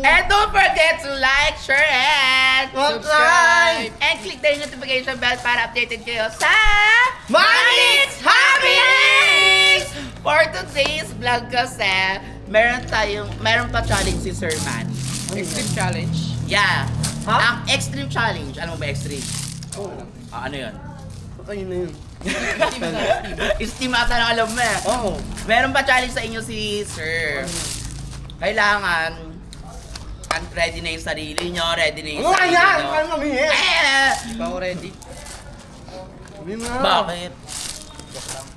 And don't forget to like, share, and Subscribe! And click the notification bell para updated kayo sa Manix Happenings! For today's vlog kasi, meron pa challenge si Sir Man. Extreme challenge. Yeah. Ha? Ang extreme challenge. Alam mo ba extreme? Oo. Ano yun? Ayun na yun. Steam ata lang alam mo eh. Oo. Meron pa challenge sa inyo si Sir. Kailangan ready na yung sarili nyo, ready na yung Ano nga sarili yan? nyo. Ano mamihin? Ikaw ready? Sabi mo na. Bakit?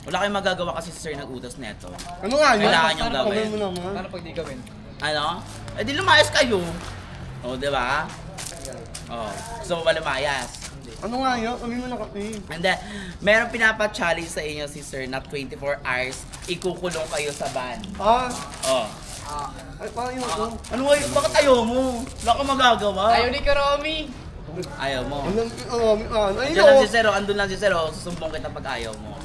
Wala kayong magagawa kasi si Sir nag-utos neto. Ano nga yun? Kailangan niyong Sabi gawin. mo naman. Paano pag di gawin? Ano? Eh di lumayas kayo. O, di ba? O, gusto mo ba lumayas? Ano nga yun? Sabi mo na kasi. And then, meron pinapa-challenge sa inyo si Sir na 24 hours, ikukulong kayo sa van. Ah. O. Ay, parang yun ako. Ano nga yun? Bakit ayaw mo? Wala kang magagawa. Ayaw ni Karomi! Ayaw mo. Ayun. Diyan lang si Zero, andun lang si Zero, susumbong kita pag ayaw mo.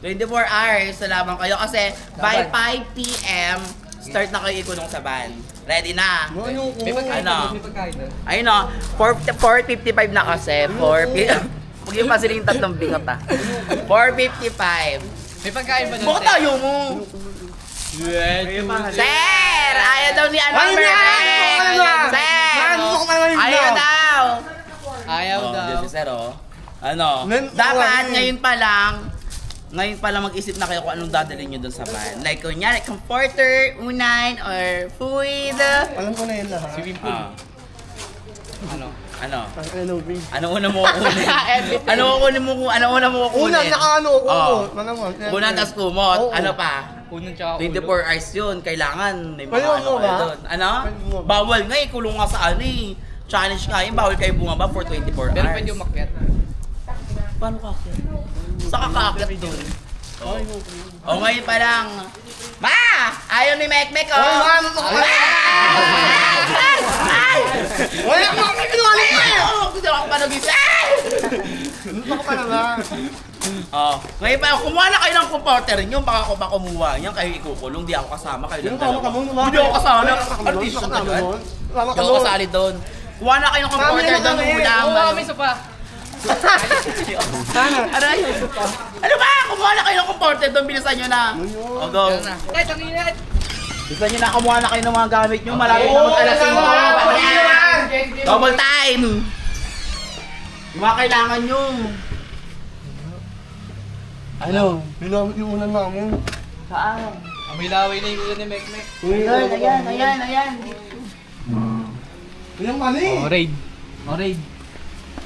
24 hours sa lamang kayo kasi by 5 p.m. start na kayo ikulong sa van. Ready na? Ayun ko. May pagkain Ano? doon, may pagkain doon. Ayun o, 4:55 na kasi. 4 p.m. Huwag yung pa sila yung tatlong bingot ah. 4:55. May pagkain ba doon? Bakit ayaw mo? Sir! Ayaw daw ni ano, Ay, Perfect! ano na? Sir! Ano ka na yun Ayaw daw? daw! Ayaw Oh, daw. Diyos si Sir, oh. Ano? Men- Dapat ano? ngayon pa lang mag-isip na kayo kung anong dadalhin nyo doon sa van. Like, kunyari, comforter, unan, or food. Alam ko na yun lahat. Swimming pool. Ah, Ano? ano? Ang LOB. Ano una mo kukunin? Ano una mo kukunin? Unang nakaano ko. Oh. Naman. Unang tas kumot. Oo. Ano pa? Unang tsaka 24 hours yun. Kailangan may mga Pwede ano mo kayo ba? doon. Ano? Pwede mo ba? Bawal nga eh. Kulong nga sa ano eh. Challenge nga yun. Bawal kayo bumaba for 24 hours. Pero pwede umakyat. Paano ka akyat? Saka ka akyat doon. O ngayon pa lang. Ma! Ayaw ni Mek-Mek oh! Ay, ma! Ano ka pala? Ay! Wala ka mga kinuwali ka! Gusto ako pa nag-isay! Ano ka pala ba? Oh, ngayon pa, kumuha na kayo ng comporter nyo, baka ako ba kumuha yan, kayo ikukulong, di ako kasama, kayo lang Yung tama ka mo, diba? Hindi ako kasama, Tama artista ka ka mo, dyan. tama Hindi ka ako mo. kasali doon. Kuha na kayo ng comporter Kami doon, na kami. ulam. Oo, kami sa pa. Sana. Aray! Ano ba? Kumuha na kayo ng comporter doon, bilisan nyo na. O, go. Yan na. Ay, tanginit! Bilisan nyo na, kumuha na kayo ng mga gamit nyo, malapit na mag-alas Oo, yung mga oo, double time! Yung mga kailangan nyo. Ano? Binamit yung unan namin. Saan? Amoy laway na yung ulo ni Mek-Mek. Ayan. Yung mali. raid. Raid.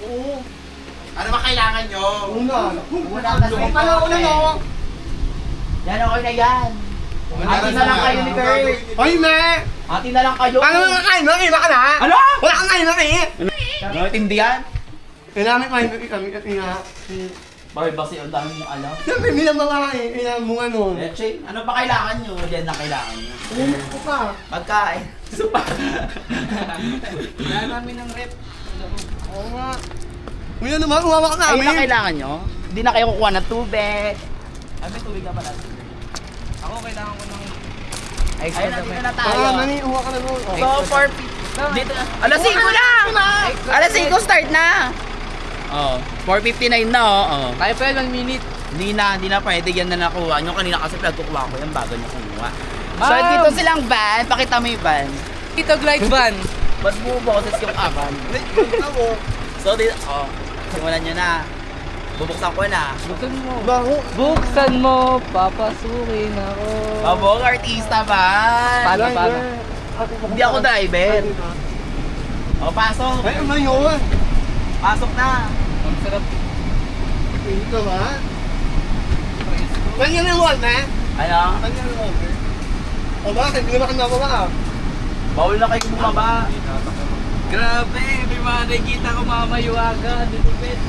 Oo. Ano ba kailangan nyo? Una. Una, Yung pala ulan ako. Yan, okay na yan. Ati na lang kayo ni Kurt. Ay, me! Ati na lang kayo. Paano mo kakain mo? Iba ka na? Ano? Wala kang kain na eh! Naintindihan? Kailangan kain kami kasi nga. Bakit ba siya ang dami mong alam? Siyempre, bilang mga ilang mga nun. Leche, ano ba kailangan nyo? Yan na kailangan nyo. Umupo ka. Pagkain. Supa. Kaya namin ng rep. Oo nga. Uy, ano naman, umawa ka Ayun na namin. kailangan nyo. Hindi na kayo kukuha ng tubig. Ay, may tubig na pala. Ako kailangan ko ng Ayun na, dito na tayo. Ah, nani, uwa ka na nun. So, for... Dito na. Alas 5 na! Alas 5 start na! Oh, 4:59 na oh. Kaya pa yan, 1 minute. Hindi na pwede yan na nakuha nyo. Kanina kasi pinagkukuha ko yan bago nyo kumuha. So, Ma'am! dito silang van. Pakita mo yung van. Ito, glide van. Ba't buboses yung avan? So, dito, oh, simulan nyo na. Bubuksan ko na. Buksan mo. Baho. Buksan mo, papasukin ako. Babong artista ba? Paano? Hindi ako driver. O, pasok. Ay, ano yun? Pasok na. Ang sarap. Ito ba? Ganyan yung wall, na? Ano? Ganyan yung wall, na? O bakit? Hindi naman ka nababa. Bawal na kayo bumaba. Grabe, may mga nakikita ko mamayuwaga. Dito, pet.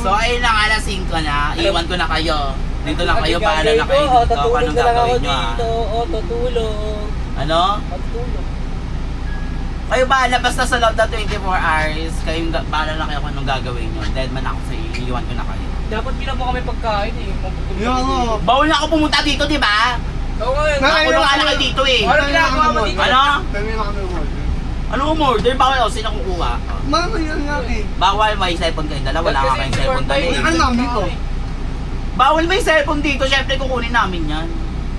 So, ayun lang, alas 5 na. Iwan ko na kayo. Dito lang kayo, bahala na kayo dito. Kung anong gagawin nyo, ah. tutulog. Ano? Tutulog. Kayo bahala, basta sa loob na 24 hours, kayo bahala na kayo kung anong gagawin nyo. Dead man ako sa iyo, iiwan ko na kayo. Dapat bilang mo kami pagkain eh. Yan nga. Bawal na ako pumunta dito, di ba? Oo nga yun. Nakulong nga na kayo dito eh. Ano ginagawa mo dito? Ano? Kami na kami umorder. Ano umorder? Bawal ako sino kukuha. Mama, yan nga eh. Bawal may cellphone kayong dala. Wala nga kayong cellphone dala eh. Ano namin dito? Bawal may cellphone dito. Siyempre kukunin namin yan.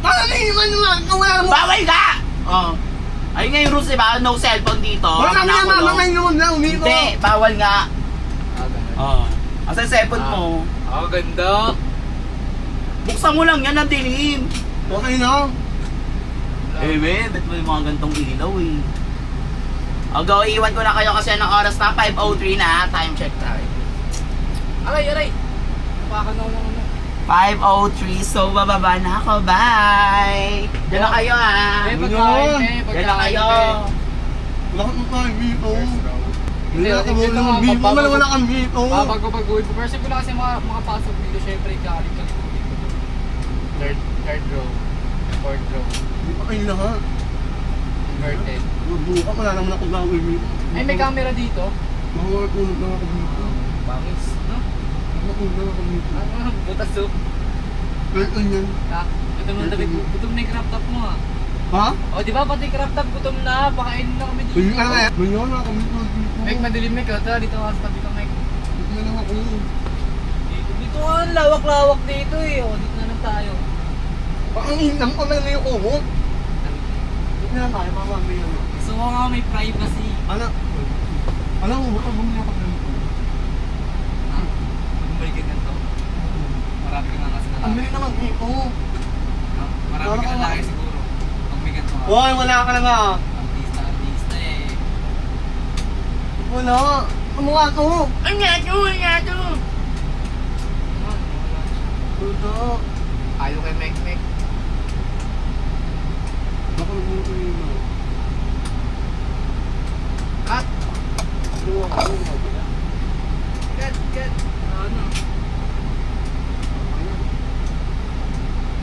Paano na iman naman? Wala mo. Bawal ka! Oh. Ayun nga yung rules diba? No cellphone dito. Wala namin yan, mama. Ngayon na, umiko. Hindi, bawal nga. Oh. Asa cellphone mo? Ah, ganda. Buksan mo lang yan ang dilim. Okay na. Eh, ba't mo yung mga gantong ilaw eh. Go, iwan ko na kayo kasi ng oras na 5:03 na. Time check tayo. Aray. Napakan ako ng ano. 5:03, so bababa na ako. Bye! Diyan na kayo ha. Eh, pagkain eh. Diyan na kayo. Lakot mo pa, umiko. Hindi, Wala ka mo ito lang nga, umiko. Wala kang umiko. Pag-uwi po. First ko lang kasi makapasok dito, syempre ikalit ka dito. Third row. Fourth row. Hindi pa kayo lahat. Inverted. Buka, wala naman ako gawin umiko. Ay, may camera dito. Makakatulog na ako umiko. Bangis. No? Makakatulog na ako umiko. Ano? Butas soup. Pwede yan. Gutom na tabi. Gutom na yung crop top mo ah. Ha? O, di ba pati crop top gutom na. Pakainin na kami dito. Pwede ka na eh. Pwede ka na ako umiko. Mike, madilim Mike. Tara, dito ka sa tabi ka Mike. Pwede ka na ako. Dito nga, ang lawak-lawak dito eh. O, dito na lang tayo. Ang inam ko na yung kumot. Dito na tayo, mama. May ano. Gusto ko nga may privacy. Alam. Alam mo, baka bumili ako ganito. Ha? Bumalik ka ganito. Marami ka nga kasi Ang lalaki. bilis naman dito. Marami ka lalaki siguro. Pag may ganito nga. Hoy, wala ka na nga. Artista eh. Wala. Ano nga to? Ang nga to. Wala. Ayaw kay Mek. Baka magbuto yun mo. Cut! Ano ako? Cut! Ano?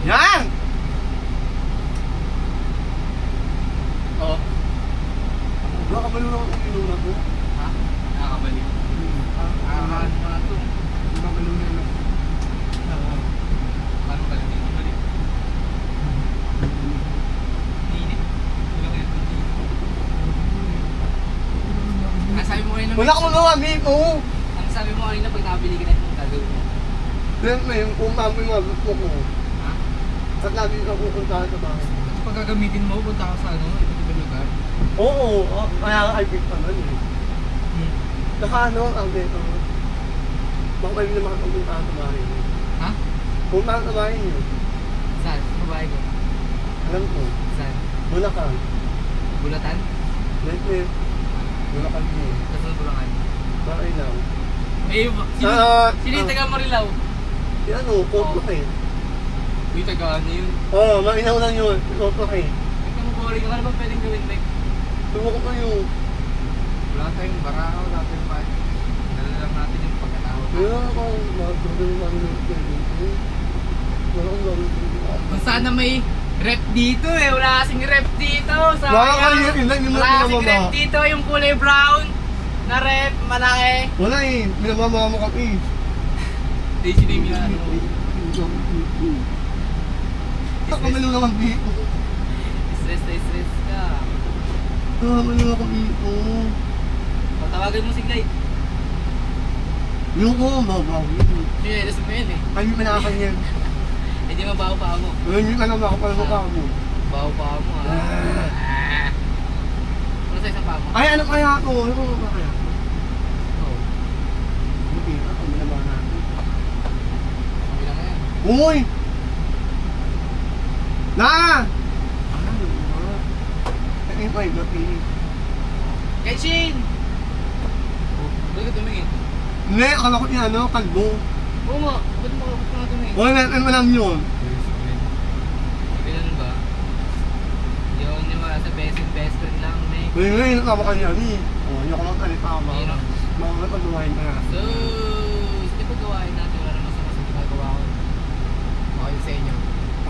Yan! Oo. Baka malulong ako yung na to. Ha? Nakakabalik. Nakakahan mo na ito. Baka malulong ako. Paano balik? Balik. Init. Ilang ito. Ang sabi mo kanina, Wala ka magawa, amigo. ang sabi mo kanina pag nakabili ka na itong gagawin mo. Siyempre, yung kumama yung mga gusto ko. Ha? At lagi ka pupunta sa bahay. At pag gagamitin mo, punta ka sa ano, iba't ibang lugar. Oo, kaya nga ay big fan eh. Saka ano, ang dito. Baka kayo na makakapunta sa bahay niyo. Ha? Punta sa bahay niyo. Saan? Sa babae ko? Alam ko. Saan? Bulacan. Bulatan? Netflix. Bulacan niyo. Tapos ng Bulangan? Bahay lang. Eh, sino yung taga Marilaw? Si ano, Kotlak eh. Uy, taga ano yun? Oo, mainaw lang yun. Kotlak eh. Huwag ka maboring. Ano ba pwedeng gawin, Mike? Tumo ko kayo. Wala tayong barako, wala tayong party. Dala lang natin yung pagkatao. Kaya ako, magdadali namin yung dito. Wala akong gawin dito. Kung sana may rep dito eh. Wala kasing rep dito. Wala kayo, yun lang yung Wala mga kasing rep dito. Yung kulay brown na rep, malaki. Wala eh, minamama mo kami. Hindi siname yung ano. Taka malo naman dito. Stress ka. Malo ako dito. O, tawagan mo si Glide. Yung ko, mabawin. Sige, nasa mo yun eh. Kami manakakanyan. Hindi mabaho pa mo. Hindi ka naman ako pala mukha mo. Baho pa mo ah. Ano sa isang pa mo? Ay, ano kaya ako? Ano ba kaya ako? Oo. Buti na, kami naman natin. Sabi lang yan. Uy! Na! Ano ba? Ay, may gabi. Kenshin! Oh, ba't ka tumingin? Hindi, akala ko yung ano, kalbo. Oo nga, ba't mo ka tumingin? Wala natin malam yun. Ganun ba? Yun yung mga sa best friend lang, Meg. Uy, ngayon, nakama ka niya, ni. O, hindi ako magkalitama. Ayun, oh. Mga napagawain ka na. So, hindi pa gawain natin, wala naman sa ginagawa ko. Okay sa inyo.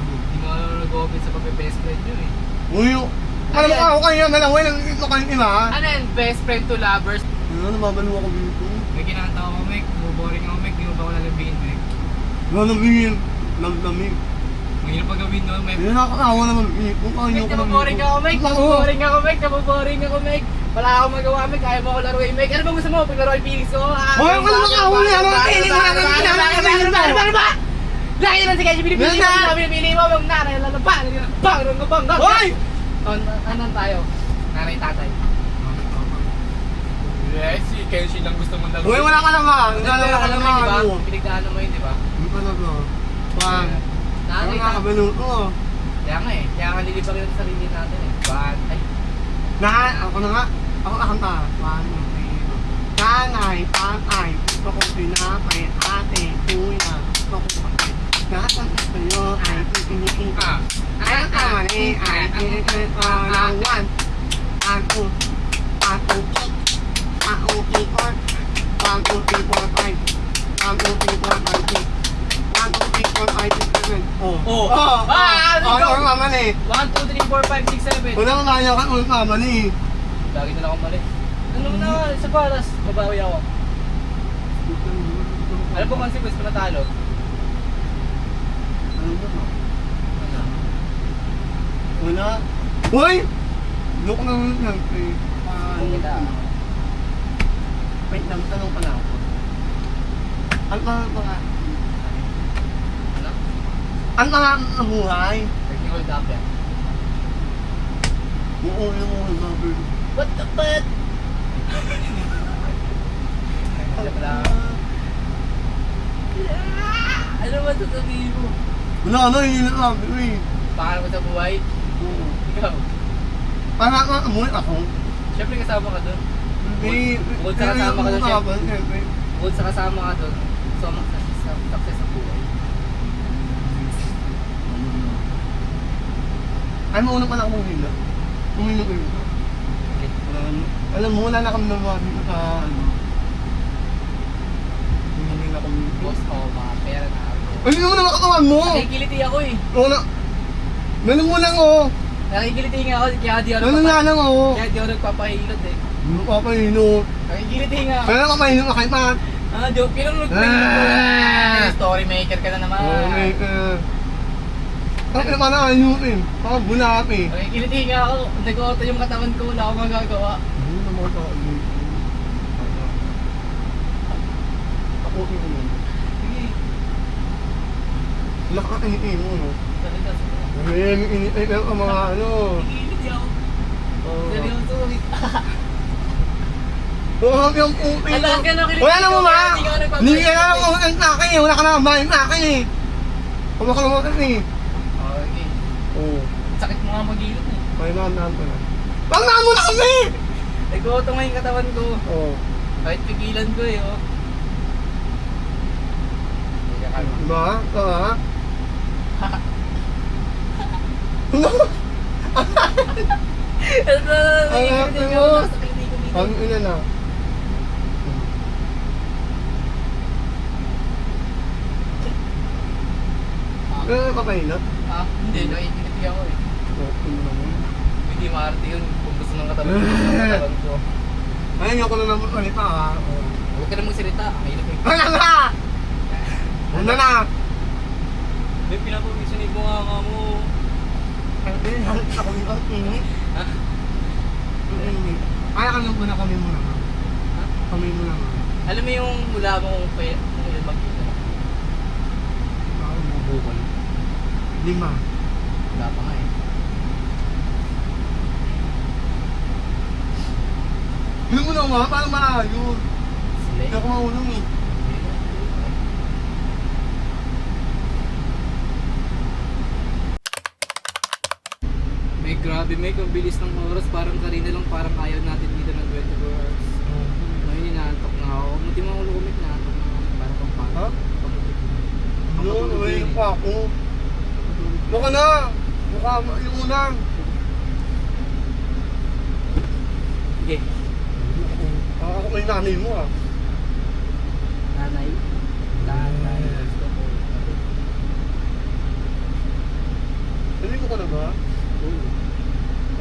Hindi mo nag-open sa pagbe-best friend nyo eh. Uy, alam mo ako kanya, malaway lang ito kayo iba. Ano yan? Best friend to lovers? Ano, namabalo ako dito. May kinakanta ko, Meg. Boring ako, Meg. Di mo ba ako lalabihin, Meg? Lamig. Lamig. Mahirap pa gawin no, may... Hindi nakakaawa naman. Kung ano Mike, nababoring ako, Mike. Nababoring ako, Mike. Wala akong magawa, Mike. Kaya mo ako laruin, Mike. Ano ba gusto mo? Paglaro yung feelings ko? Hoy, wala makaawa niya. Ano ba? Lagi naman si Kenji, pinipili mo. Yung nanay, lalaban. Bang! Hoy! Ano tayo? Nanay, tatay. Yes, si Kenji lang gusto mong laruin. Hoy, wala ka naman. Wala ka naman. Diba? Pinagdaanan mo yun, di ba? Hindi pa na ba? Pan. Nanay, Wala ka tatay. baluto. Kaya nga eh. Kaya nga nilibang yun sa sarili natin eh. Bantay. Ako na nga. Ako kakanta. 1, 2, 3. Nanay, tatay, gusto ko pinapay, ate, kuya, gusto ko patay. Nasaan gusto nyo ay pipinitin ka. Ang kamali ay pinitin ko ng 1. Ako, ikot. Ako, ikot. 1, 2, 3, 4, 5. 1, 2, 3, 4, 5, 6. 1, 2, 3, 4, 5, 6, 7. Oh. Ako naman eh. 1, 2, 3, 4, 5, 6, 7. Unang kaya ka ulit naman eh. Lagi na lang akong mali. Ano na, sa paras, babawi ako. Alam mo consequence kung natalo? Ano ba to? Ano? Una. Uy! Look na lang. Kung kita. Wait lang, tanong pala ako. Ano ba mga... Ano? Ano nga ang buhay? Technical gap yan. Oo, yung number. What the fuck? Alam lang. Ano ba sasabihin mo? Wala na, hindi na sabi ko eh. Pangalan mo sa buhay? Oo. Ikaw. Para ka amoy ako. Siyempre kasama ka doon. Hindi. Bukod sa kasama ka doon, Siyempre. Siyempre. Bukod sa kasama ka doon, so success sa buhay. Ay, mauna pa na akong hila. Umino ko yun. Alam mo, wala na kami naman dito sa ano. Hindi na kami. Boss ko, mga pera na ako. Ay, hindi mo na makatawan mo! Nakikiliti ako eh. Wala. Ganun mo lang oh. Nakikiliti nga ako, kaya di ako Ganun nga lang oh. Kaya di ako nagpapahilot eh. Ano ka pa hinot? Nakikiliti nga ako. Kaya ka pa hinot na kay Pat. Joke yun ang nagpahilot. Story maker ka na naman. Okay, ang ina pa na hinutin. Baka bunapi. Nakikiliti nga ako. Nag-auto yung katawan ko, wala akong magagawa. Ano na mga tao dito? Ako yun. Sige, Wala ka iniin mo no? salita sa Iniin ang mga ano. Nakikiliti ako. Seryoso. Huwag yung puti Ala ka na kilig. Wala na mo ma! Hindi ka nagpapahilot. Hindi ka na mo ang akin eh! Wala ka na mahin na akin eh! Huwag ka naman eh! Okay. Oo. Sakit mo nga mag-ilot eh. May naman ko na. Wag na mo na kami! Nag-auto nga yung katawan ko. Oo. Kahit pigilan ko eh, oh. Hindi ka kalma. Diba? Ito ha? Ito, nakikiliti mo. ko. Nakakiliti ko dito. Ang ina na. Kaya ka pahinat? Hindi, nakikiliti ako eh. Oo, naman. Hindi maarte yun kung gusto ng katawan ko. Gusto ng katawan ko. Ayun ako na naman ulit ha. Oo. Huwag ka na magsalita. Ang hirap eh. Wala na! Wala na! May pinapawisan mo nga mo. Ang init ako yung ang init. Ha? Ang init. Kaya ka lang muna kami muna ha. Ha? Kami muna ha. Alam mo yung mula mo kung ilan magkita? Baka bubukol. 5. Wala pa nga eh. Hindi mo na ma, parang maayos. Sila Hindi ako maulong eh. May grabe, may ang bilis ng oras. Parang kanina lang, parang ayaw natin dito ng 24 hours. Ngayon inaantok na ako. Muti mo ako lumit na antok na ako. Parang pang Ha? pangit. No, may pa ako. Baka na! Baka yung unang. Sige. Ako may nanay mo ah. Nanay. Nanay. Gusto ko. Hindi ko ka na ba? Oo.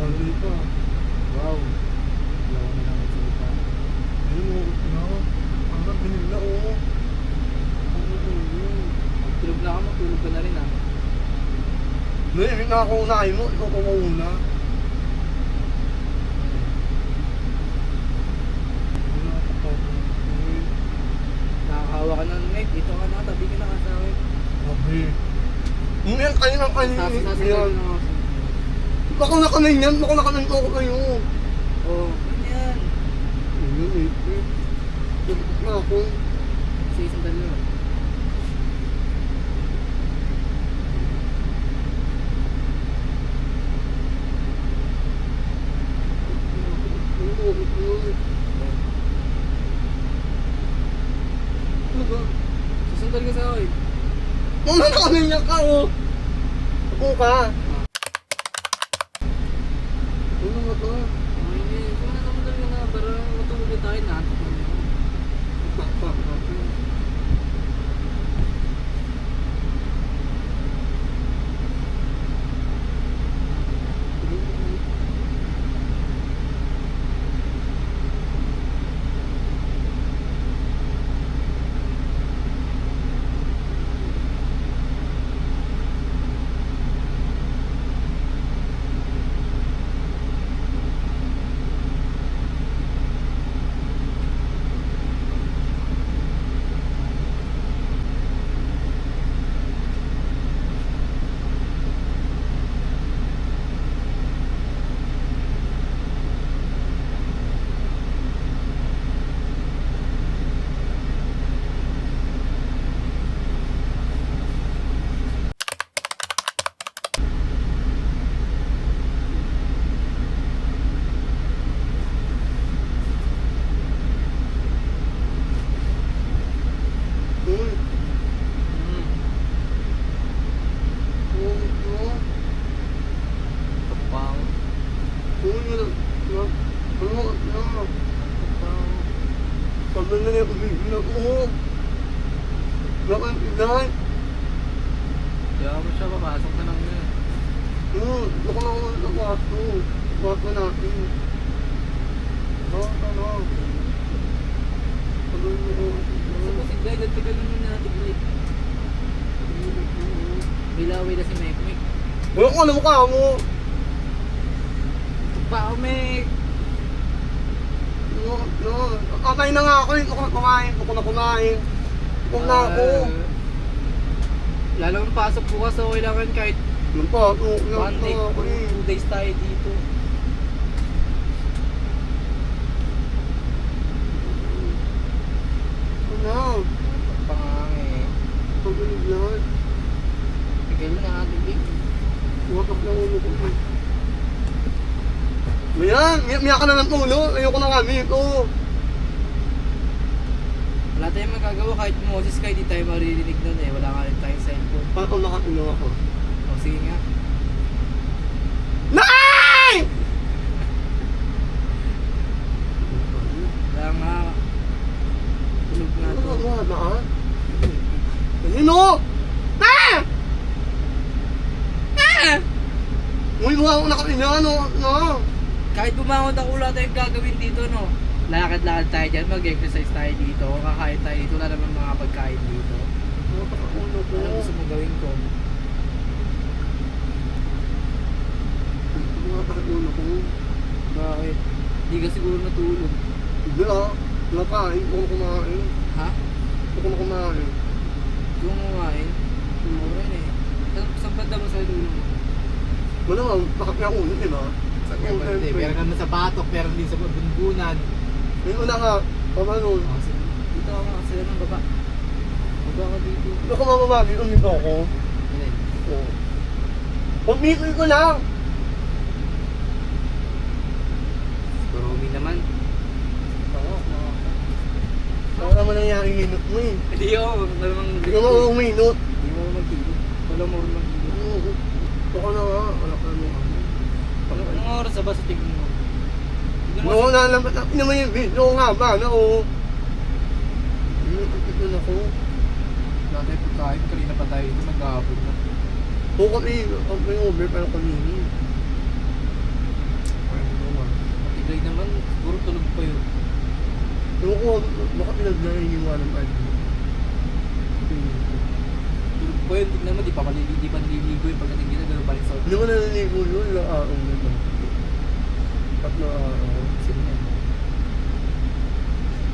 Hindi pa. Wow. Wala ko na lang magsalita. Ayun mo, no? Parang binigla oh. Tulog na ako, matulog ka na rin ah. Hindi na ako unahin mo, ikaw pa mauna. Nakakahawa ka na, Meg. Dito ka na, tabi ka na ka sa akin. Sabi. Ngayon kayo ng kanina. Sasasagal na ako. Baka na kamay niyan, baka na kamay ko kayo. Oo. Ano yan? Ayun eh. Dapat na ako. Sa isang dalawa. Ano ba? Susundal ka sa akin. Mama na kamay niya ka oh. Ako ka. Ano ba to? Ay, hindi. Kung nakamandal ka na, para matulog tayo, natok na ako. Pak. Pagod na niya, umigil ako. Bakit ilan? Kaya mo siya, papasok ka lang na. Baka na ako sa kwarto. Kwarto natin. Ano? Pagod na ako. Sa si Guy, nagtagal naman natin ulit. Bilaway na si Mek. Wala ko na mukha mo. Pao, Mek! Kakay na nga ako. Ako na kumain. Huwag na ako. Lalo ang pasok bukas, so kailangan kahit Ano pa? 1 day, 2 days tayo dito. Ano? Pangangi. Pagod na. Tigil na, tigil. Wakap na ulo ko. Miyak ka na ng ulo. Ayoko na kami ito. Wala tayong magagawa kahit Moses, kahit di tayo maririnig nun eh. Wala nga rin tayong cellphone. Paano nakatulong ako? O sige nga. Nay! Wala nga. Tulog nga to. Ano ba? Ano? Na! Uy, mukha ako nakapina, ano? Kahit bumangon ako, wala tayong gagawin dito, no? Lakad-lakad tayo dyan, mag-exercise tayo dito, kakain tayo dito, wala naman mga pagkain dito. Nakakaulo ko. Ano gusto mo gawin ko? Nakakaulo ko. Bakit? Hindi ka siguro natulog. Hindi ah. Nakain. Huwag ko kumain. Ha? Huwag ko na kumain. Gusto mo kumain? Okay na eh. Saan banda mo sa dulo mo? Wala nga, bakit nga ulo, di ba? Meron ka na sa batok, meron din sa bunbunan. May una ka, paano? Dito ako nga sila ng baba. Baba ka dito. Baka mamamagi, umito ako. Alin? Oo. Pumikoy ko lang! Marumi naman. Baka naman nangyari hinot mo eh. Hindi ako, malamang Hindi ka mauminot. Hindi mo magkilid. Wala mo rin magkilid. Baka na nga, wala ka naman. Anong oras ba sa tingin mo? Tignan mo Oo, nalaman naman yung video nga ba, na oo. Ito na ako. Dati pagkain, kanina pa tayo dito, nag-aapod na. Oo kami, may over pero kanini. Matigay naman, siguro tulog pa yun. Ewan ko, baka pinag-naiiwanan pa rin. Tulog pa yun, tignan mo, di pa naliligo yung pagdating dito, gano'n pa rin Hindi mo naliligo yun, ilang araw na lang. Tatlo araw. Sino yan?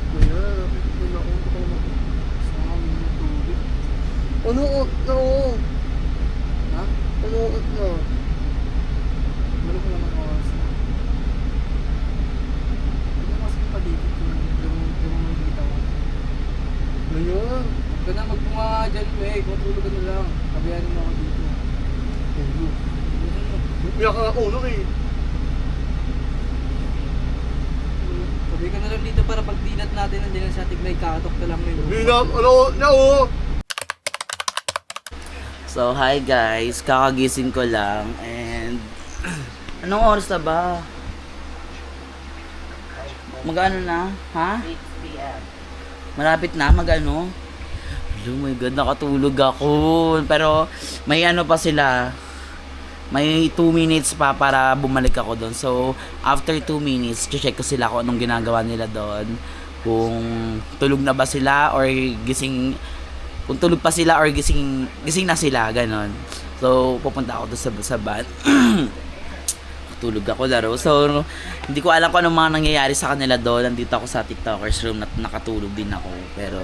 Kaya, nakikita na ako. Sa amin na tubig. Ano oot na oh? Ha? Ano oot na? Balik ko naman oras na. Ano kasi paligid yung nakikita ko? Ngayon. Huwag ka na magpunga dyan, Meg. Matulog ka na lang. Kabayanin mo ako dito. Umiyak ka nga ulo eh. Sabi ka na lang dito para pag dinat natin nandiyan sa ating may kakatok ka lang may Hindi na, ano oot na oh? So, hi guys. Kakagising ko lang and anong oras na ba? Mag-ano na? Ha? 6 p.m. Malapit na? Mag-ano? Oh my God, nakatulog ako. Pero may ano pa sila. May 2 minutes pa para bumalik ako doon. So, after 2 minutes, check ko sila kung anong ginagawa nila doon. Kung tulog na ba sila or gising. Kung tulog pa sila or gising na sila, ganon. So, pupunta ako doon sa van. Tulog ako laro. So, hindi ko alam kung anong mga nangyayari sa kanila doon. Nandito ako sa TikTokers room at nakatulog din ako. Pero,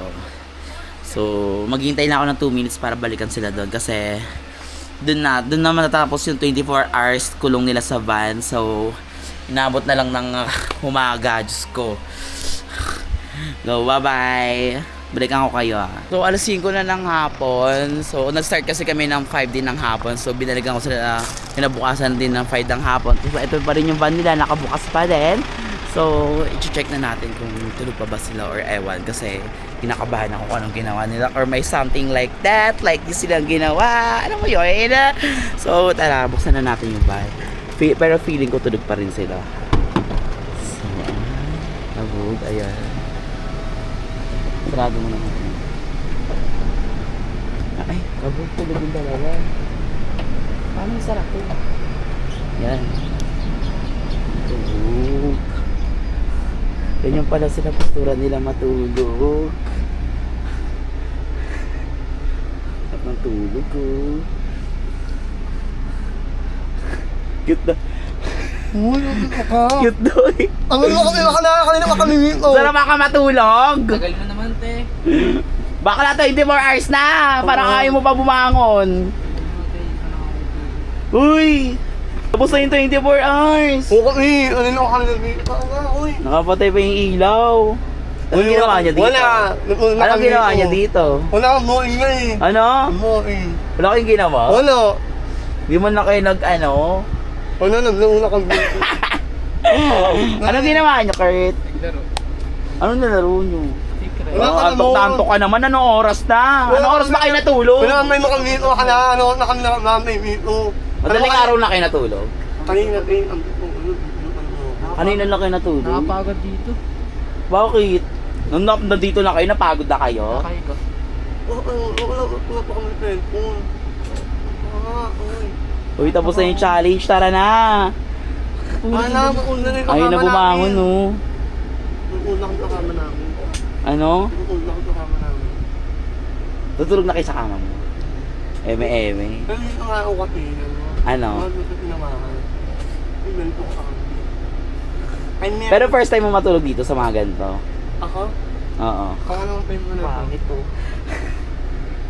so, maghihintay na ako ng 2 minutes para balikan sila doon kasi doon na matatapos yung 24 hours kulong nila sa van. So, inabot na lang ng umaga. Diyos ko. So, bye-bye. Balikan ko kayo ah. So, alas 5 na ng hapon. So, nag-start kasi kami ng 5 din ng hapon. So, binalikan ko sila kinabukasan din ng 5 ng hapon. So, ito pa rin yung van nila. Nakabukas pa din. So, i-check na natin kung tulog pa ba sila or ewan. Kasi, kinakabahan ako kung anong ginawa nila. Or may something like that. Like, di silang ginawa. Ano mo yun? So, tara, buksan na natin yung van. Pero feeling ko tulog pa rin sila. So, nabog. Ayan. Sarado mo naman. Ay, kabog tulog yung dalawa. Paano yung sarap ko? Yan. Tulog. Ganyan pala sila postura nila matulog. Sarap ng tulog ko. Cute na. Uy, ano ka? Cute doy. Ang ano kanina makamimik oh. Sarap ka matulog. Tagal mo naman, te. Bakla 24 hours na. Parang ayaw mo pa bumangon. Uy! Tapos na yung 24 hours. Oo kami, ano na kanina uy. Nakapatay pa yung ilaw. Anong ginawa niya dito? Wala. Anong ginawa niya dito? Wala kang moing nga eh. Ano? Moing. Wala kayong ginawa? Wala. Di mo na kayo nag-ano? Wala, naglauna kang Anong ginawa niyo, Kurt? Naglaro. Anong nalaro niyo? Secret. Wala ka Antok-tantok ka naman. Anong oras na? Anong oras ba kayo natulog? Wala may makamito ka na, ano na kami na may mito. Madaling araw na kayo natulog? Kanina din, Kanina lang kayo natulog? Nakapagod dito. Bakit? Nung nandito na kayo, napagod na kayo? Nakay ko. Wala pa kami cellphone. Uy, tapos na yung challenge. Tara na! Wala, mauna na yung Ayun na bumangon, no? Mauna kang kasama namin. Ano? Mauna kang kasama namin. Tutulog na kayo sa kama mo? Eme-eme. Pero yun nga ako kasi, Ano? Ano sa pinamahan? Yung ganito ka kami. Pero first time mo matulog dito sa mga ganito? Ako? Oo. Pangalawang time ko na ito. Pangit to.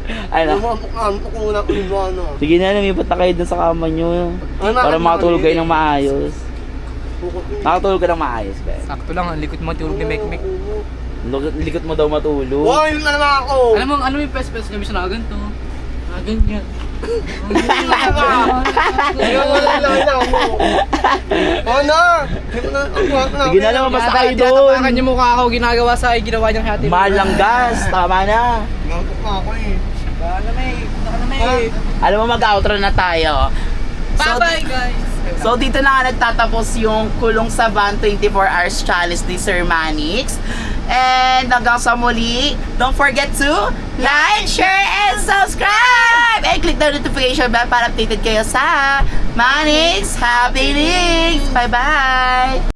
Ano? Lumapukam ko kung wala ko yung ano. Sige na, lumipat na kayo dun sa kama nyo. Para makatulog kayo ng maayos. Nakatulog ka ng maayos, be. Sakto lang, ang likod mo tulog ni Mek. Likot mo daw matulog. Wow, yun na naman ako! Alam mo yung pes-pes kami siya na ganito. Na ganyan. Ano? Sige na lang, basta kayo doon. Tinatapakan yung mukha ko, ginagawa sa akin, ginawa niyang hati. Mahal lang gas, tama na. Gantok na ako eh. Alam mo, mag-outro na tayo. Bye-bye, guys! So dito na nga nagtatapos yung Kulong sa Van 24 Hours Challenge ni Sir Manix. And hanggang sa muli, don't forget to like, share, and subscribe! And click the notification bell para updated kayo sa Manix Happy Links! Bye-bye!